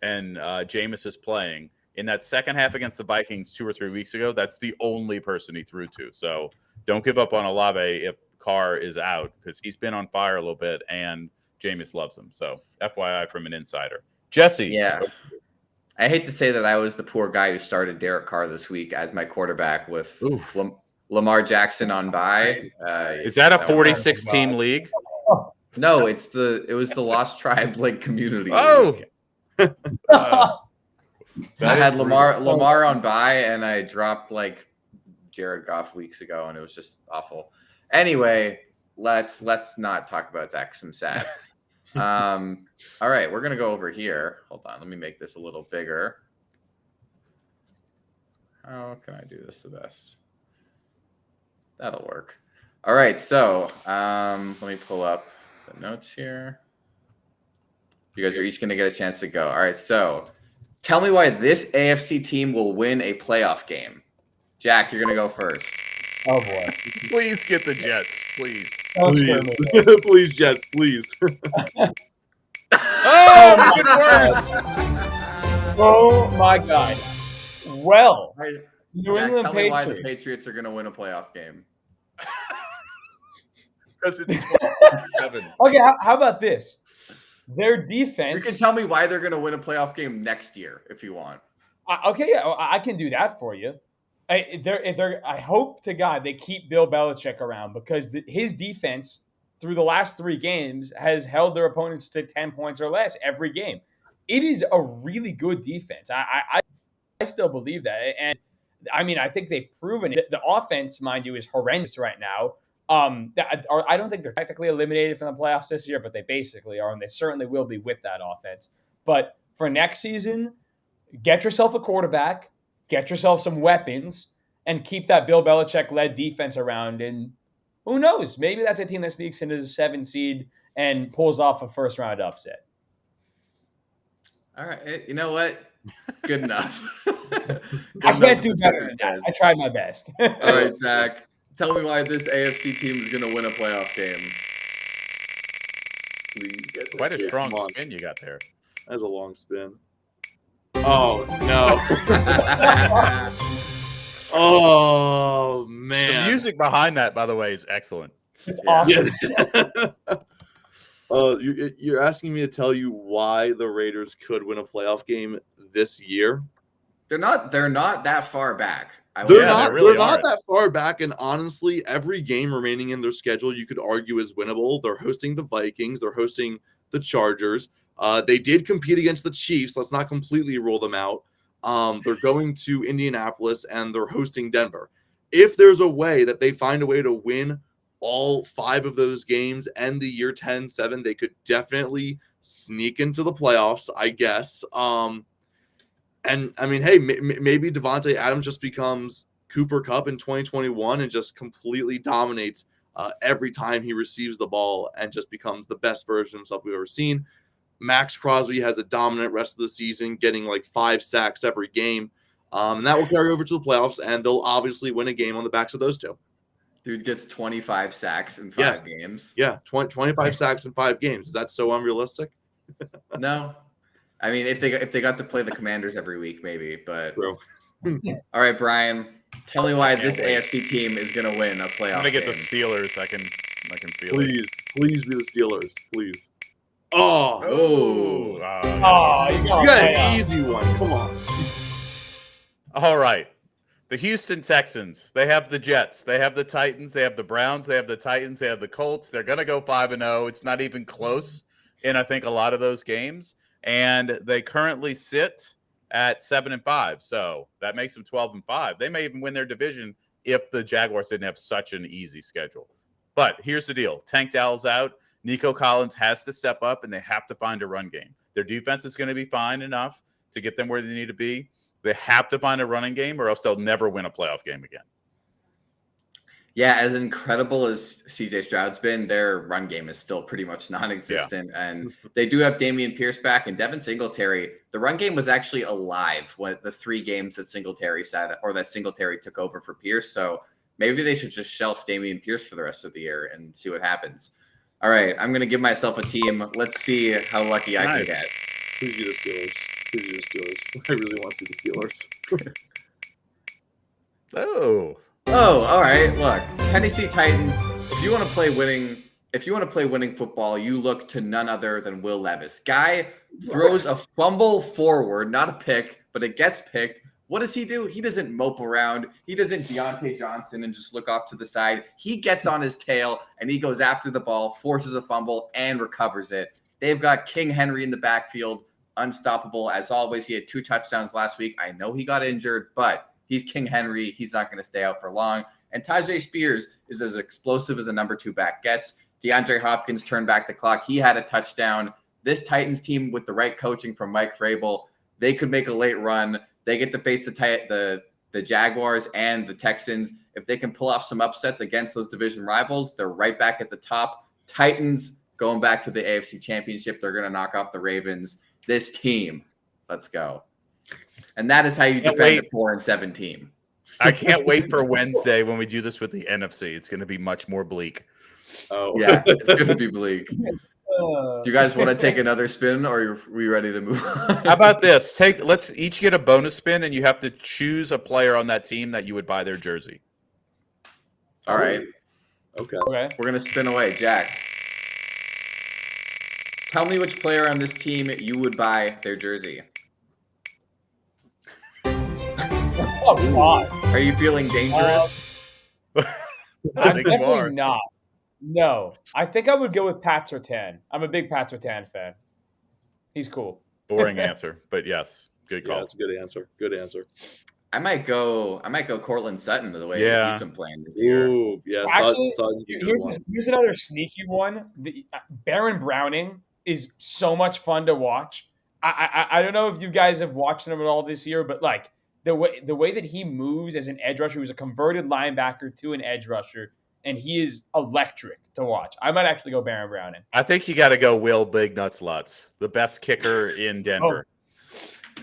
and Jameis is playing in that second half against the Vikings 2 or 3 weeks ago, that's the only person he threw to. So don't give up on Olave if Carr is out because he's been on fire a little bit and Jameis loves him. So FYI from an insider. Jesse. Yeah. I hate to say that I was the poor guy who started Derek Carr this week as my quarterback with Lamar Jackson on bye. Is that a 46-team league? No, it was the Lost Tribe like community. Oh, I had Lamar on bye, and I dropped like Jared Goff weeks ago, and it was just awful. Anyway, let's not talk about that because I'm sad. All right, we're gonna go over here. Hold on, let me make this a little bigger. How can I do this the best? That'll work. All right, so let me pull up the notes here. You guys are each going to get a chance to go. All right, so tell me why this AFC team will win a playoff game. Jack, you're going to go first. Oh, boy. Please get the Jets, please. Please, Jets, please. Oh, even worse. Oh, my God. Well, New Jack, England tell me why the Patriots. Patriots are going to win a playoff game. Because it's 7. Okay, how about this? Their defense. You can tell me why they're going to win a playoff game next year if you want. Okay, yeah, I can do that for you. I hope to God they keep Bill Belichick around because his defense through the last 3 games has held their opponents to 10 points or less every game. It is a really good defense. I still believe that. And I mean, I think they've proven it. The offense, mind you, is horrendous right now. I don't think they're technically eliminated from the playoffs this year, but they basically are, and they certainly will be with that offense. But for next season, get yourself a quarterback, get yourself some weapons, and keep that Bill Belichick-led defense around. And who knows? Maybe that's a team that sneaks into the 7 seed and pulls off a first-round upset. All right. You know what? Good enough. I can't do better than that. I tried my best. All right, Zach. Tell me why this AFC team is going to win a playoff game. Please get Quite a yeah, strong come on. spin you got there. That's a long spin. Oh no! Oh The man! music behind that, by the way, is excellent. It's Yeah. awesome. You're asking me to tell you why the Raiders could win a playoff game this year? They're not that far back. They're Yeah, not. they really They're not aren't. that far back, and honestly, every game remaining in their schedule, you could argue is winnable. They're hosting the Vikings. They're hosting the Chargers. They did compete against the Chiefs. Let's not completely rule them out. They're going to Indianapolis and they're hosting Denver. If there's a way that they find a way to win all 5 of those games and the year 10-7, they could definitely sneak into the playoffs, I guess. And I mean, hey, maybe Devontae Adams just becomes Cooper Kupp in 2021 and just completely dominates every time he receives the ball and just becomes the best version of himself we've ever seen. Max Crosby has a dominant rest of the season, getting like 5 sacks every game. And that will carry over to the playoffs, and they'll obviously win a game on the backs of those 2. Dude gets 25 sacks in 5 Yes. games. Yeah, 25 sacks in 5 games. Is that so unrealistic? No. I mean, if they got to play the Commanders every week, maybe. But True. all right, Brian, tell me why Can't this wait. AFC team is going to win a playoff I'm gonna get game. the Steelers. I can feel it. Please be the Steelers, please. Oh, Oh. Oh, you you got got it. an easy one. Come on. All right. The Houston Texans. They have the Jets. They have the Titans. They have the Browns. They have the Titans. They have the Colts. They're gonna go 5-0. It's not even close in I think a lot of those games. And they currently sit at 7-5. So that makes them 12-5. They may even win their division if the Jaguars didn't have such an easy schedule. But here's the deal. Tank Dell's out. Nico Collins has to step up, and they have to find a run game. Their defense is going to be fine enough to get them where they need to be. They have to find a running game, or else they'll never win a playoff game again. Yeah, as incredible as CJ Stroud's been, their run game is still pretty much non-existent. And they do have Damian Pierce back and Devin Singletary. The run game was actually alive when the 3 games that Singletary sat or that Singletary took over for Pierce. So maybe they should just shelf Damian Pierce for the rest of the year and see what happens. All right, I'm going to give myself a team. Let's see how lucky I can Nice. get. Please be the Steelers. Please be the Steelers. I really want to see the Steelers. Oh, Oh, all right. Look, Tennessee Titans. If you want to play winning football, you look to none other than Will Levis. Guy throws a fumble forward, not a pick, but it gets picked. What does he do? He doesn't mope around. He doesn't Deontay Johnson and just look off to the side. He gets on his tail and he goes after the ball, forces a fumble, and recovers it. They've got King Henry in the backfield, unstoppable as always. He had 2 touchdowns last week. I know he got injured, but he's King Henry. He's not going to stay out for long. And Tajay Spears is as explosive as a number 2 back gets. DeAndre Hopkins turned back the clock. He had a touchdown. This Titans team with the right coaching from Mike Vrabel, they could make a late run. They get to face the Jaguars and the Texans. If they can pull off some upsets against those division rivals, they're right back at the top. Titans going back to the AFC Championship. They're going to knock off the Ravens. This team, let's go. And that is how you Can't defend wait. a 4-7 team. I can't wait for Wednesday when we do this with the NFC. It's going to be much more bleak. Oh, Yeah, it's going to be bleak. Do you guys want to take another spin, or are we ready to move on? How about this? Let's each get a bonus spin, and you have to choose a player on that team that you would buy their jersey. All right, Okay. Okay. we're gonna spin away. Jack, tell me which player on this team you would buy their jersey. Oh God. Are you feeling dangerous? I I'm think you are. definitely not. No, I think I would go with Pat Sertan. I'm a big Pat Sertan fan. He's cool. Boring answer, but yes, good Yeah, call. that's a good answer. Good answer. I might go Cortland Sutton the way Yeah. he's been playing this year. Ooh, yeah. Actually, Sutton's a good one. Here's another sneaky one. Baron Browning is so much fun to watch. I don't know if you guys have watched him at all this year, but like the way that he moves as an edge rusher, he was a converted linebacker to an edge rusher, and he is electric to watch. I might actually go Baron Browning. I think you got to go Will Big Nuts Lutz, the best kicker in Denver.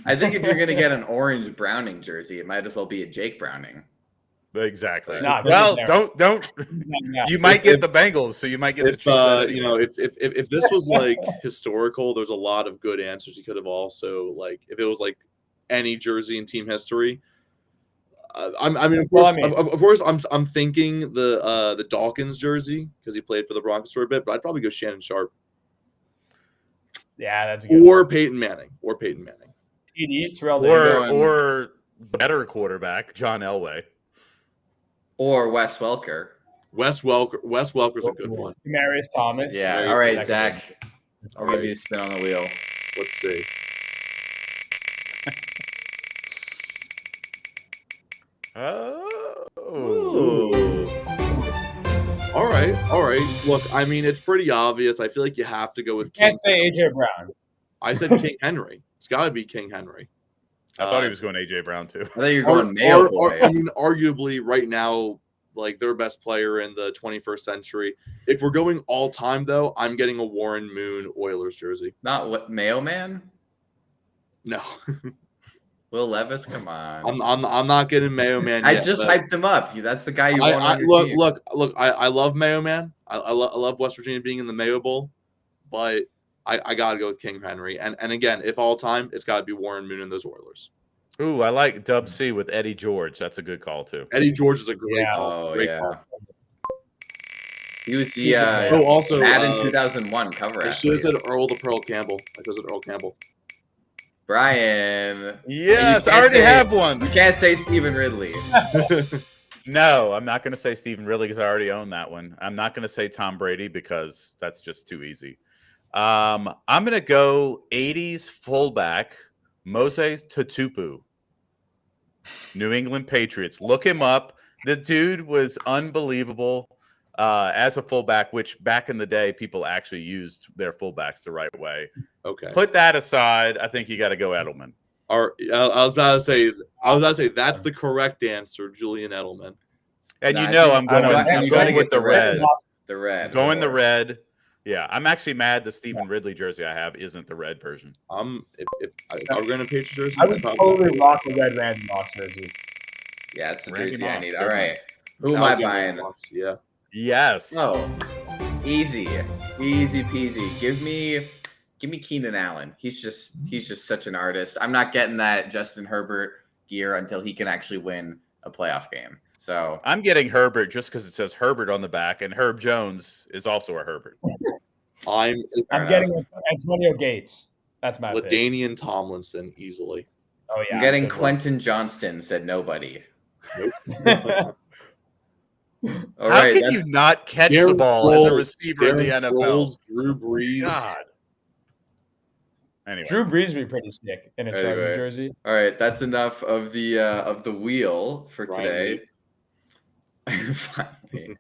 I think if you're gonna get an orange Browning jersey, it might as well be a Jake Browning. Exactly. Nah, well, there. don't. Yeah. You might get the Bengals, so you might get to If choose that you know, if this was like historical, there's a lot of good answers. You could have also like if it was like any jersey in team history. Of course, I'm thinking the Dawkins jersey because he played for the Broncos for a bit, but I'd probably go Shannon Sharp Yeah, that's a good or Peyton Manning TD, Terrell Davis. or better quarterback John Elway. Or Wes Welker. Wes Welker's a good one. Marius Thomas. Yeah. Nice. All right, That could Zach. I'll All give right. you a spin on the wheel. Let's see. Oh. All right. Look, I mean, it's pretty obvious. I feel like you have to go with King. Can't say AJ Brown. I said King Henry. It's got to be King Henry. I thought he was going AJ Brown too. I thought you were going Mayo Boy. I mean, arguably, right now, like their best player in the 21st century. If we're going all time, though, I'm getting a Warren Moon Oilers jersey. Not what Mayo Man? No, Will Levis? Come on. I'm not getting Mayo Man. I yet, just but hyped him up. That's the guy you want on your team. look. I love Mayo Man. I love West Virginia being in the Mayo Bowl, but I gotta go with King Henry. And again, if all time, it's got to be Warren Moon and those Oilers. Ooh, I like Dub C with Eddie George. That's a good call too. Eddie George is a great Yeah. call. Oh, Great yeah. call. He was the Also, Madden 2001 cover I should have athlete. said Earl the Pearl Campbell. I could have said Earl Campbell. Brian. Yes, You I can't already say- have one. You can't say Stephen Ridley. No, I'm not going to say Stephen Ridley because I already own that one. I'm not going to say Tom Brady because that's just too easy. I'm going to go 80s fullback Moses Tutupu, New England Patriots. Look him up. The dude was unbelievable as a fullback, which back in the day, people actually used their fullbacks the right way. Okay. Put that aside. I think you got to go Edelman. I was about to say that's the correct answer, Julian Edelman. And Nah, you know I think- I'm you gotta going get with the red. The red. Going the red. Yeah, I'm actually mad the Stephen Ridley jersey I have isn't the red version. If I were going to Patriots jersey, I would I'd probably- totally rock a red Randy Moss jersey. Yeah, it's the Randy jersey I Moss, need. good All one. right. Who am I'll I give buying? him once, yeah. Yes. Oh, easy peasy. Give me Keenan Allen. He's just such an artist. I'm not getting that Justin Herbert gear until he can actually win a playoff game. So I'm getting Herbert just because it says Herbert on the back, and Herb Jones is also a Herbert. I'm I'm getting Antonio Gates. That's my pick. LaDainian Tomlinson easily. Oh yeah, I'm getting good one. Quentin Johnston. Said nobody. All How right, can that's- you not catch the Darren ball as a Sproles- receiver in the Darren NFL? Sproles, Drew Brees. God. Anyway, Drew Brees would be pretty sick in a Anyway. Chargers jersey. All right, that's enough of the wheel for Brian today. Finally.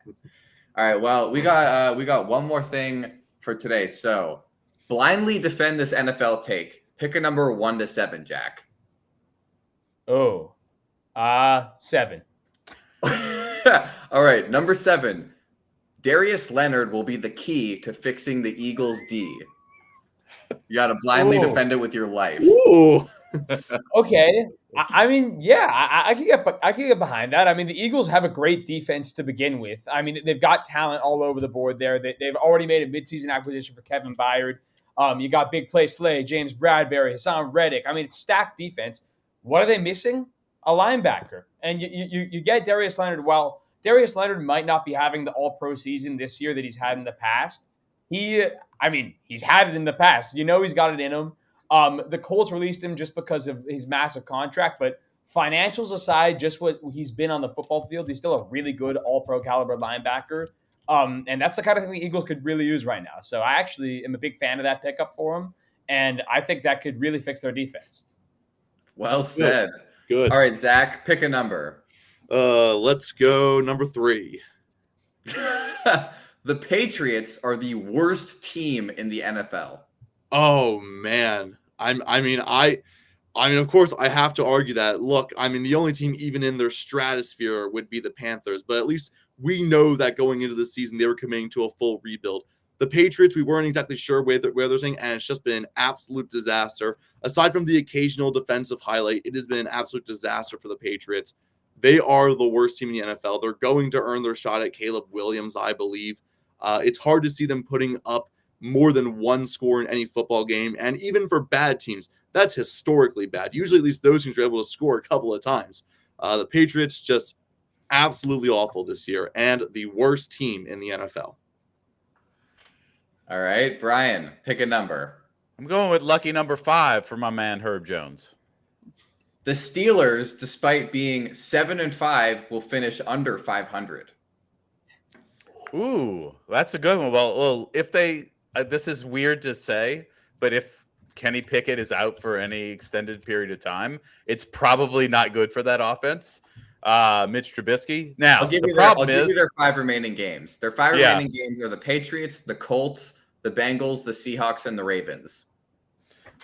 All right, well, we got one more thing for today. So, blindly defend this NFL take. Pick a number 1 to 7, Jack. Oh, 7. All right, number 7. Darius Leonard will be the key to fixing the Eagles' D. You got to blindly Ooh. defend it with your life. Ooh. Okay. I mean, yeah, I could get behind that. I mean, the Eagles have a great defense to begin with. I mean, they've got talent all over the board there. They've already made a midseason acquisition for Kevin Byard. You got Big Play Slay, James Bradbury, Hassan Reddick. I mean, it's stacked defense. What are they missing? A linebacker. And you get Darius Leonard. While Darius Leonard might not be having the All-Pro season this year that he's had in the past, he's had it in the past. You know he's got it in him. The Colts released him just because of his massive contract, but financials aside, just what he's been on the football field, he's still a really good all-pro caliber linebacker. And that's the kind of thing the Eagles could really use right now. So I actually am a big fan of that pickup for him, and I think that could really fix their defense. Well said. Good. All right, Zach, pick a number. Let's go number 3. The Patriots are the worst team in the NFL. Oh man. I mean, of course, I have to argue that. Look, I mean, the only team even in their stratosphere would be the Panthers, but at least we know that going into the season, they were committing to a full rebuild. The Patriots, we weren't exactly sure where they're saying, and it's just been an absolute disaster. Aside from the occasional defensive highlight, it has been an absolute disaster for the Patriots. They are the worst team in the NFL. They're going to earn their shot at Caleb Williams, I believe. It's hard to see them putting up more than one score in any football game. And even for bad teams, that's historically bad. Usually, at least those teams are able to score a couple of times. The Patriots just absolutely awful this year and the worst team in the NFL. All right, Brian, pick a number. I'm going with lucky number 5 for my man Herb Jones. The Steelers, despite being 7-5, will finish under 500. Ooh, that's a good one. Well, if they, this is weird to say, but if Kenny Pickett is out for any extended period of time, it's probably not good for that offense. Mitch Trubisky. Now, I'll give you their 5 remaining games. Their 5 remaining games are the Patriots, the Colts, the Bengals, the Seahawks, and the Ravens.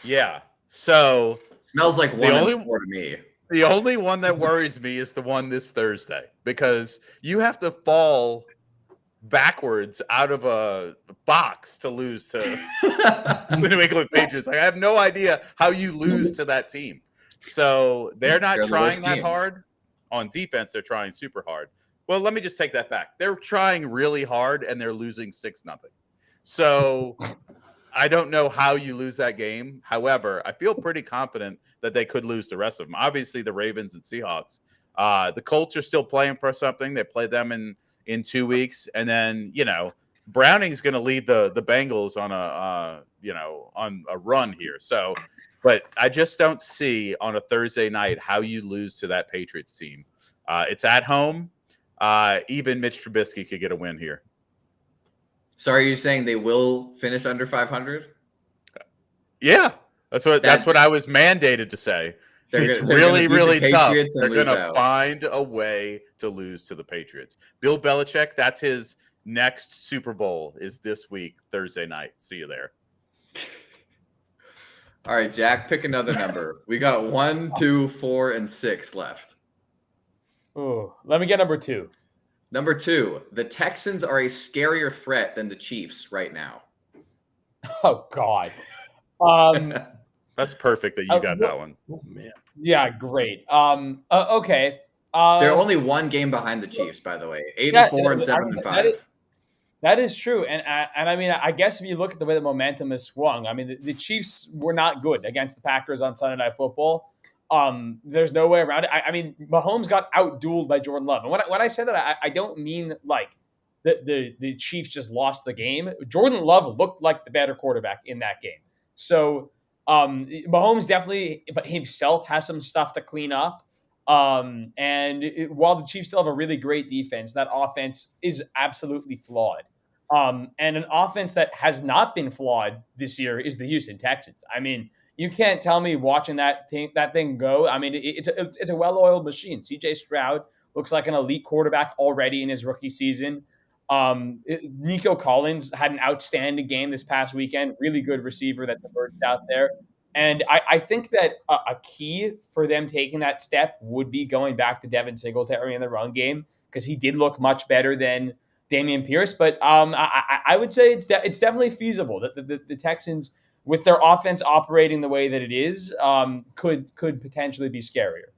Yeah. So smells like 1-4 to me. The only one that worries me is the one this Thursday, because you have to fall backwards out of a box to lose to the New England Patriots. Like, I have no idea how you lose to that team. So they're not trying that hard. On defense, they're trying super hard. Well, let me just take that back. They're trying really hard, and they're losing 6-0. So I don't know how you lose that game. However, I feel pretty confident that they could lose the rest of them. Obviously, the Ravens and Seahawks. The Colts are still playing for something. They play them in 2 weeks, and then Browning's going to lead the Bengals on a run here. So, but I just don't see on a Thursday night how you lose to that Patriots team. It's at home. Even Mitch Trubisky could get a win here. So are you saying they will finish under 500? Yeah, that's what I was mandated to say. It's really tough. They're going to find a way to lose to the Patriots. Bill Belichick, that's his next Super Bowl is this week, Thursday night. See you there. All right, Jack, pick another number. We got 1, 2, 4, and 6 left. Oh, let me get number 2. Number 2, the Texans are a scarier threat than the Chiefs right now. Oh, God. That's perfect that you got that one. Oh, man. Yeah, great. Okay. They're only one game behind the Chiefs, by the way. 8-4 and 7-5. That is true. And I mean, I guess if you look at the way the momentum has swung, I mean, the Chiefs were not good against the Packers on Sunday Night Football. There's no way around it. I mean, Mahomes got outdueled by Jordan Love. And when I say that, I don't mean like the Chiefs just lost the game. Jordan Love looked like the better quarterback in that game. So Mahomes definitely himself has some stuff to clean up. While the Chiefs still have a really great defense, that offense is absolutely flawed. And an offense that has not been flawed this year is the Houston Texans. I mean, you can't tell me watching that thing go. I mean, it's a well-oiled machine. CJ Stroud looks like an elite quarterback already in his rookie season. Nico Collins had an outstanding game this past weekend. Really good receiver that's emerged out there. And I think that a key for them taking that step would be going back to Devin Singletary in the run game, because he did look much better than Dameon Pierce. But I would say it's definitely feasible that the Texans with their offense operating the way that it is, could potentially be scarier.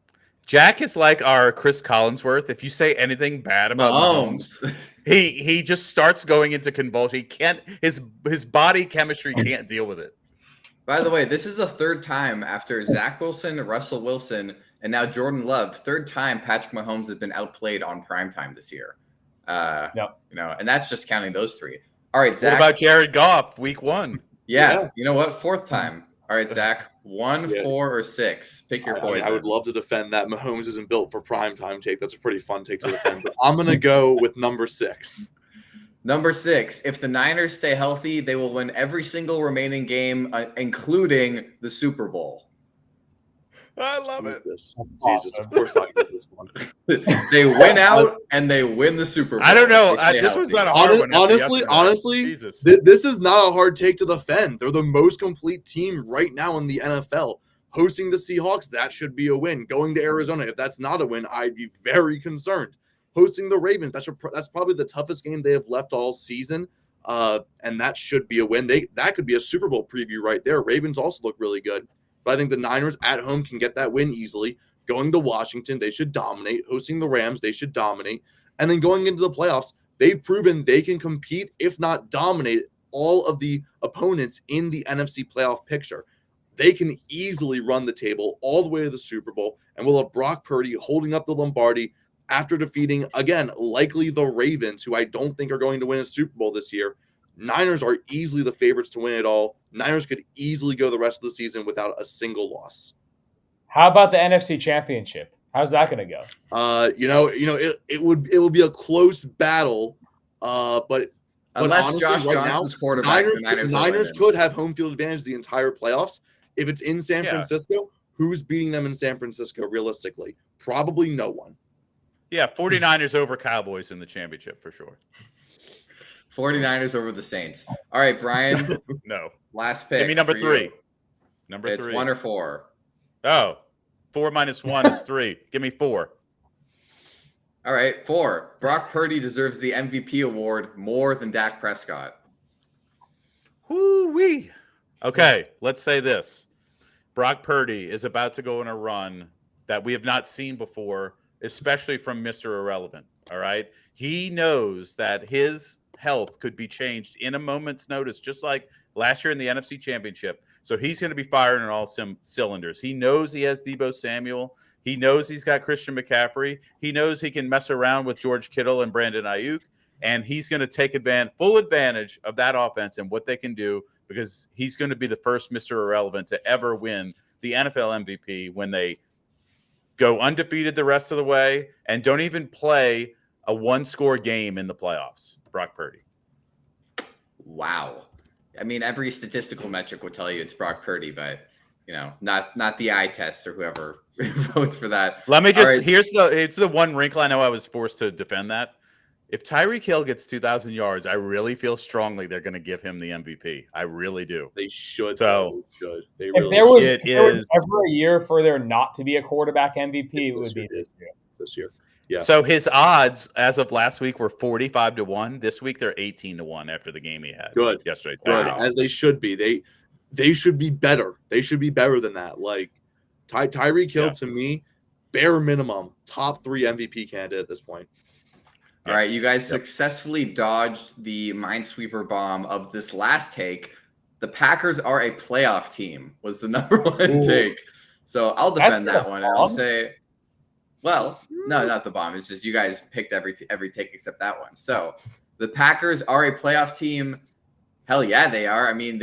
Jack is like our Chris Collinsworth. If you say anything bad about Mahomes, he just starts going into convulsion. He can't. His body chemistry can't deal with it. By the way, this is the third time after Zach Wilson, Russell Wilson, and now Jordan Love. Third time Patrick Mahomes has been outplayed on primetime this year. And that's just counting those three. All right, Zach. What about Jared Goff, week 1? Yeah. You know what? Fourth time. All right, Zach. 1, 4, or 6. Pick your poison. I would love to defend that Mahomes isn't built for primetime take. That's a pretty fun take to defend. But I'm going to go with number 6. Number 6. If the Niners stay healthy, they will win every single remaining game, including the Super Bowl. I love it. Jesus, of course I get this one. They win out and they win the Super Bowl. I don't know. This was not a hard one. Honestly, Jesus. This is not a hard take to defend. They're the most complete team right now in the NFL. Hosting the Seahawks, that should be a win. Going to Arizona, if that's not a win, I'd be very concerned. Hosting the Ravens, that's probably the toughest game they have left all season, and that should be a win. That could be a Super Bowl preview right there. Ravens also look really good. But I think the Niners at home can get that win easily. Going to Washington, they should dominate. Hosting the Rams, they should dominate. And then going into the playoffs, they've proven they can compete, if not dominate, all of the opponents in the NFC playoff picture. They can easily run the table all the way to the Super Bowl, and we'll have Brock Purdy holding up the Lombardi after defeating, again, likely the Ravens, who I don't think are going to win a Super Bowl this year. Niners are easily the favorites to win it all. Niners could easily go the rest of the season without a single loss. How about the NFC Championship? How's that going to go? It will be a close battle, but unless honestly, Josh right Johnson's now, quarterback, Niners could have home field advantage the entire playoffs. If it's in San Francisco, who's beating them in San Francisco realistically? Probably no one. Yeah, 49ers over Cowboys in the championship for sure. 49ers over the Saints. All right, Brian. No. Last pick. Give me number 3. You. Number it's 3. 1 or 4. Oh, 4 minus 1 is 3. Give me 4. All right, 4. Brock Purdy deserves the MVP award more than Dak Prescott. Woo-wee. Okay, let's say this. Brock Purdy is about to go on a run that we have not seen before, especially from Mr. Irrelevant, all right? He knows that his health could be changed in a moment's notice, just like last year in the NFC Championship. So he's going to be firing on all cylinders. He knows he has Deebo Samuel. He knows he's got Christian McCaffrey. He knows he can mess around with George Kittle and Brandon Ayuk, and he's going to take full advantage of that offense and what they can do, because he's going to be the first Mr. Irrelevant to ever win the NFL MVP when they go undefeated the rest of the way and don't even play a one-score game in the playoffs. Brock Purdy. Wow. I mean, every statistical metric would tell you it's Brock Purdy, but not the eye test or whoever votes for that. Let me just it's the one wrinkle. I know I was forced to defend that. If Tyreek Hill gets 2,000 yards, I really feel strongly they're going to give him the MVP. I really do. They should. So they if there was ever a year for there not to be a quarterback MVP, it would be this year. Yeah. So his odds as of last week were 45-1. This week they're 18-1 after the game he had. Good. Yesterday. Good. As they should be. They should be better. They should be better than that. Like Tyreek Hill, to me, bare minimum top 3 MVP candidate at this point. All right, you guys successfully dodged the Minesweeper bomb of this last take. The Packers are a playoff team was the number 1 take. So I'll defend that one. And I'll say, well, no, not the bomb. It's just you guys picked every take except that one. So the Packers are a playoff team. Hell yeah, they are. I mean,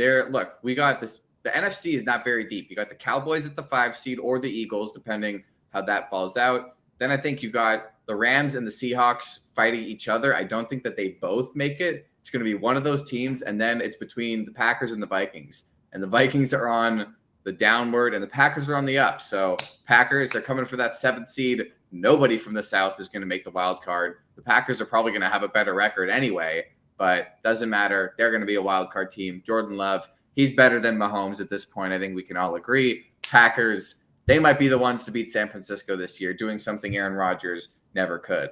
we got this. The NFC is not very deep. You got the Cowboys at the 5 seed or the Eagles, depending how that falls out. Then I think you got the Rams and the Seahawks fighting each other. I don't think that they both make it. It's going to be one of those teams, and then it's between the Packers and the Vikings. And the Vikings are on the downward, and the Packers are on the up. So Packers, they're coming for that 7th seed. Nobody from the South is going to make the wild card. The Packers are probably going to have a better record anyway, but doesn't matter. They're going to be a wild card team. Jordan Love, he's better than Mahomes at this point. I think we can all agree. Packers, they might be the ones to beat San Francisco this year, doing something Aaron Rodgers never could.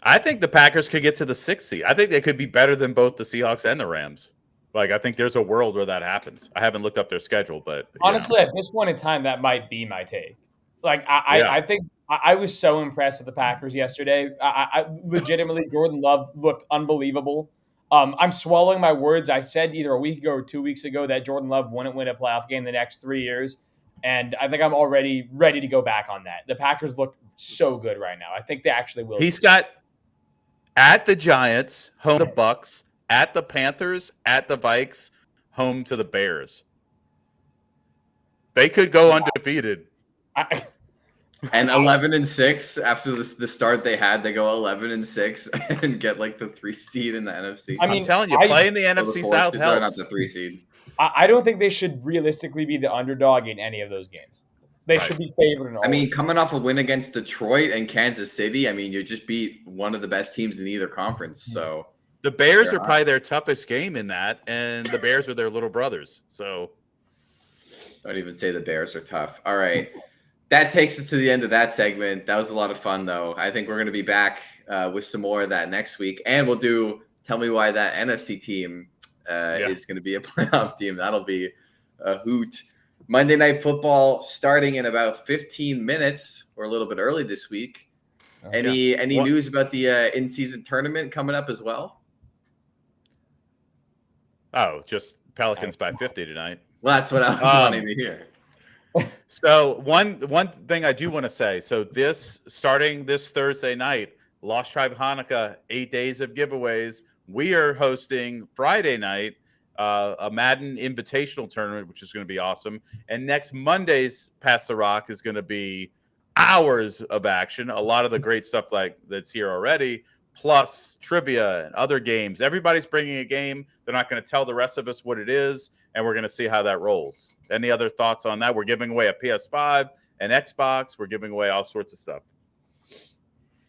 I think the Packers could get to the 6th seed. I think they could be better than both the Seahawks and the Rams. Like, I think there's a world where that happens. I haven't looked up their schedule, but you know. Honestly, at this point in time, that might be my take. Like, Yeah. I think I was so impressed with the Packers yesterday. I legitimately, Jordan Love looked unbelievable. I'm swallowing my words. I said either a week ago or 2 weeks ago that Jordan Love wouldn't win a playoff game the next 3 years. And I think I'm already ready to go back on that. The Packers look so good right now. I think they actually will. He's got at the Giants, home to the Bucks, at the Panthers, at the Vikes, home to the Bears. They could go undefeated. And 11-6 after the start they had, they go 11-6 and get like the 3 seed in the NFC. I mean, I'm telling you, playing the NFC South Not helps. the 3 seed. I don't think they should realistically be the underdog in any of those games. They Right. should be favored in all. I mean, coming off a win against Detroit and Kansas City, I mean, you just beat one of the best teams in either conference. So The Bears They're are probably their toughest game in that, and the Bears are their little brothers. So don't even say the Bears are tough. All right. That takes us to the end of that segment. That was a lot of fun, though. I think we're going to be back with some more of that next week. And we'll do Tell Me Why That NFC team is going to be a playoff team. That'll be a hoot. Monday Night Football starting in about 15 minutes. We're a little bit early this week. Any news about the in-season tournament coming up as well? Oh, just Pelicans by 50 tonight. Well, that's what I was wanting to hear. So one thing I do want to say. So starting this Thursday night, Lost Tribe Hanukkah, 8 days of giveaways. We are hosting Friday night a Madden Invitational tournament, which is going to be awesome. And next Monday's Pass the Rock is going to be hours of action. A lot of the great stuff like that's here already, plus trivia and other games. Everybody's bringing a game. They're not going to tell the rest of us what it is, and we're going to see how that rolls. Any other thoughts on that? We're giving away a PS5, an Xbox. We're giving away all sorts of stuff.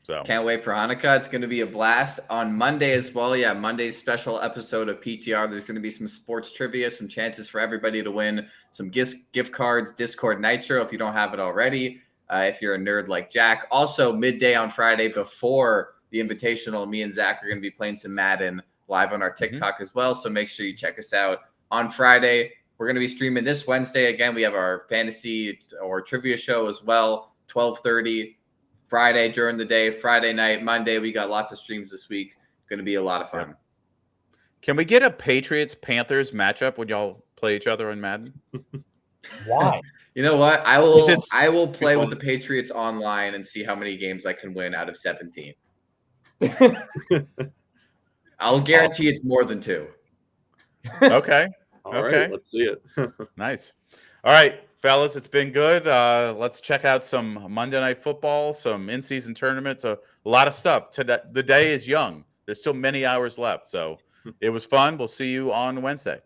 So Can't wait for Hanukkah. It's going to be a blast on Monday as well. Yeah, Monday's special episode of PTR. There's going to be some sports trivia, some chances for everybody to win some gift cards, Discord Nitro if you don't have it already, if you're a nerd like Jack. Also, midday on Friday before the Invitational, me and Zach are going to be playing some Madden live on our TikTok as well. So make sure you check us out on Friday. We're going to be streaming this Wednesday. Again, we have our fantasy or trivia show as well, 12:30. Friday during the day, Friday night, Monday. We got lots of streams this week. Going to be a lot of fun. can we get a Patriots-Panthers matchup when y'all play each other in Madden? Why? You know what? I will play with fun. the Patriots online and see how many games I can win out of 17. I'll guarantee it's more than 2. Okay. All right, Okay. let's see it. Nice. All right, fellas, it's been good. Let's check out some Monday Night Football, some in-season tournaments, a lot of stuff. The day is young. There's still many hours left. So it was fun. We'll see you on Wednesday.